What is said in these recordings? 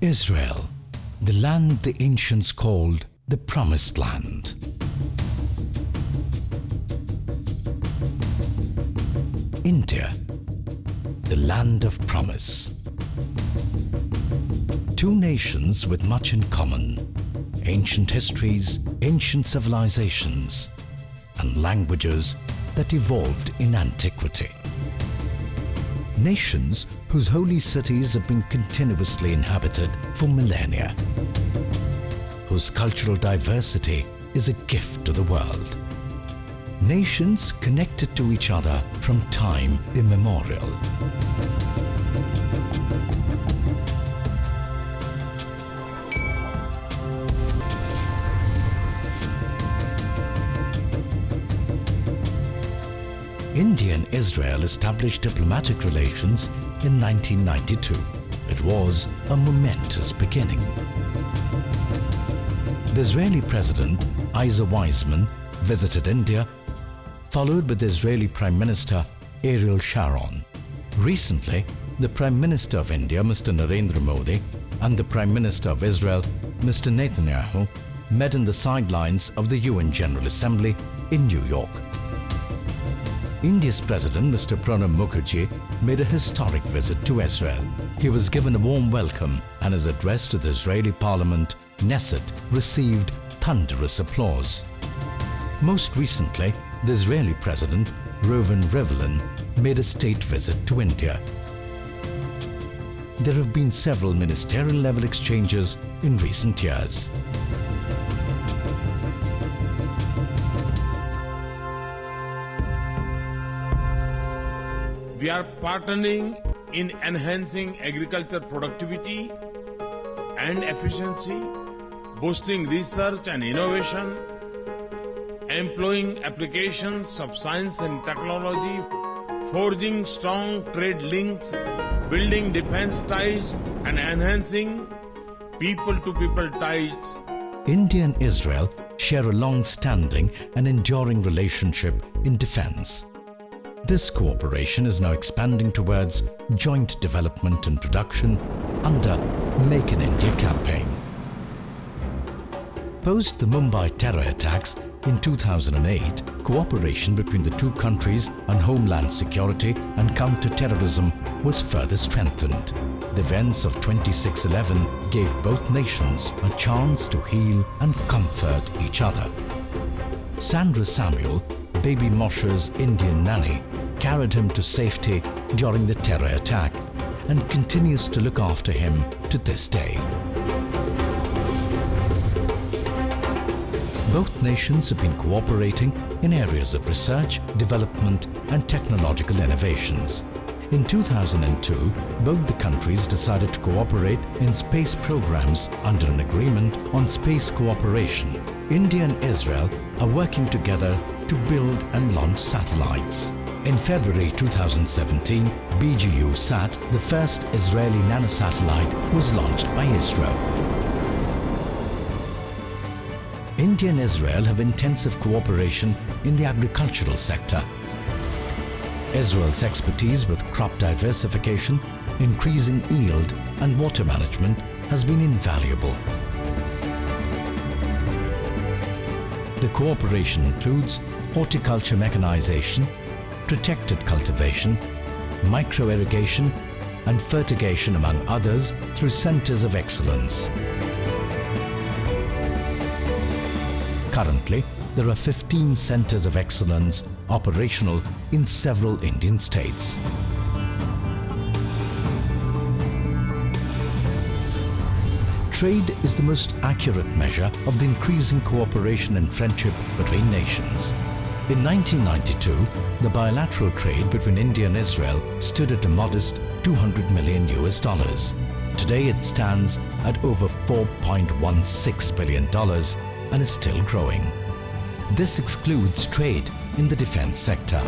Israel, the land the ancients called the Promised Land. India, the land of promise. Two nations with much in common, ancient histories, ancient civilizations, and languages that evolved in antiquity. Nations whose holy cities have been continuously inhabited for millennia, whose cultural diversity is a gift to the world. Nations connected to each other from time immemorial. India and Israel established diplomatic relations in 1992. It was a momentous beginning. The Israeli President, Isaac Weizmann, visited India, followed by the Israeli Prime Minister, Ariel Sharon. Recently, the Prime Minister of India, Mr. Narendra Modi, and the Prime Minister of Israel, Mr. Netanyahu, met in the sidelines of the UN General Assembly in New York. India's President, Mr. Pranab Mukherjee, made a historic visit to Israel. He was given a warm welcome and his address to the Israeli Parliament, Knesset, received thunderous applause. Most recently, the Israeli President, Reuven Rivlin, made a state visit to India. There have been several ministerial-level exchanges in recent years. We are partnering in enhancing agriculture productivity and efficiency, boosting research and innovation, employing applications of science and technology, forging strong trade links, building defense ties, and enhancing people-to-people ties. India and Israel share a long-standing and enduring relationship in defense. This cooperation is now expanding towards joint development and production under Make in India campaign. Post the Mumbai terror attacks in 2008, cooperation between the two countries on homeland security and counter-terrorism was further strengthened. The events of 26/11 gave both nations a chance to heal and comfort each other. Sandra Samuel, baby Moshe's Indian nanny, carried him to safety during the terror attack and continues to look after him to this day. Both nations have been cooperating in areas of research, development and technological innovations. In 2002, both the countries decided to cooperate in space programs under an agreement on space cooperation. India and Israel are working together to build and launch satellites. In February 2017, BGU-SAT, the first Israeli nanosatellite, was launched by ISRO. India and Israel have intensive cooperation in the agricultural sector. Israel's expertise with crop diversification, increasing yield and water management has been invaluable. The cooperation includes horticulture mechanization, protected cultivation, micro-irrigation and fertigation among others through centers of excellence. Currently, there are 15 centers of excellence operational in several Indian states. Trade is the most accurate measure of the increasing cooperation and friendship between nations. In 1992, the bilateral trade between India and Israel stood at a modest $200 million. Today it stands at over $4.16 billion and is still growing. This excludes trade in the defense sector.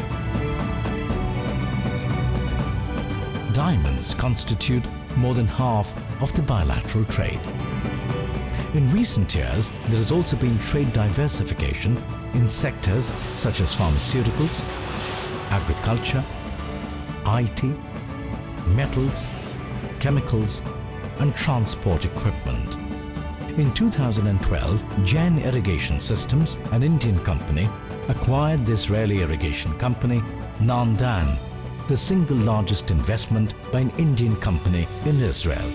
Diamonds constitute more than half of the bilateral trade. In recent years, there has also been trade diversification in sectors such as pharmaceuticals, agriculture, IT, metals, chemicals, and transport equipment. In 2012, Jain Irrigation Systems, an Indian company, acquired the Israeli irrigation company Nandan, the single largest investment by an Indian company in Israel.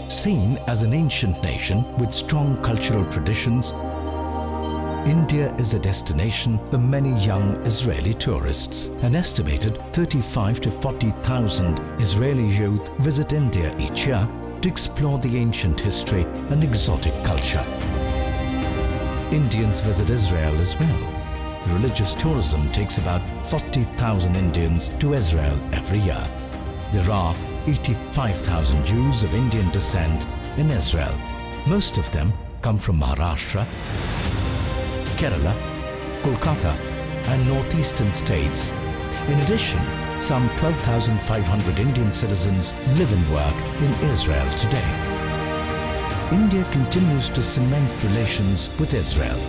Seen as an ancient nation with strong cultural traditions, India is a destination for many young Israeli tourists. An estimated 35 to 40,000 Israeli youth visit India each year to explore the ancient history and exotic culture. Indians visit Israel as well. Religious tourism takes about 40,000 Indians to Israel every year. There are 85,000 Jews of Indian descent in Israel. Most of them come from Maharashtra, Kerala, Kolkata and northeastern states. In addition, some 12,500 Indian citizens live and work in Israel today. India continues to cement relations with Israel.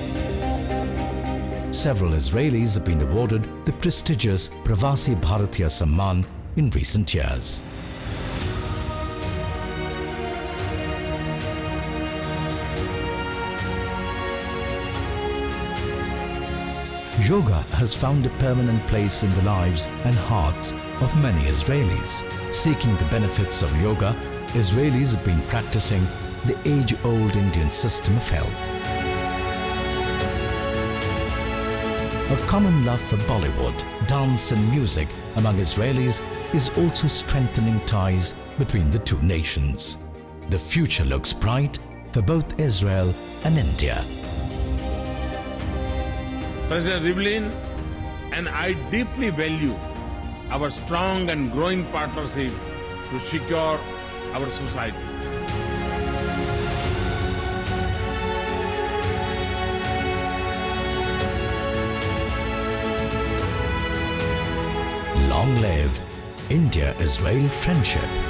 Several Israelis have been awarded the prestigious Pravasi Bharatiya Samman in recent years. Yoga has found a permanent place in the lives and hearts of many Israelis. Seeking the benefits of yoga, Israelis have been practicing the age-old Indian system of health. A common love for Bollywood, dance and music among Israelis is also strengthening ties between the two nations. The future looks bright for both Israel and India. President Rivlin and I deeply value our strong and growing partnership to secure our societies. Long live India-Israel friendship.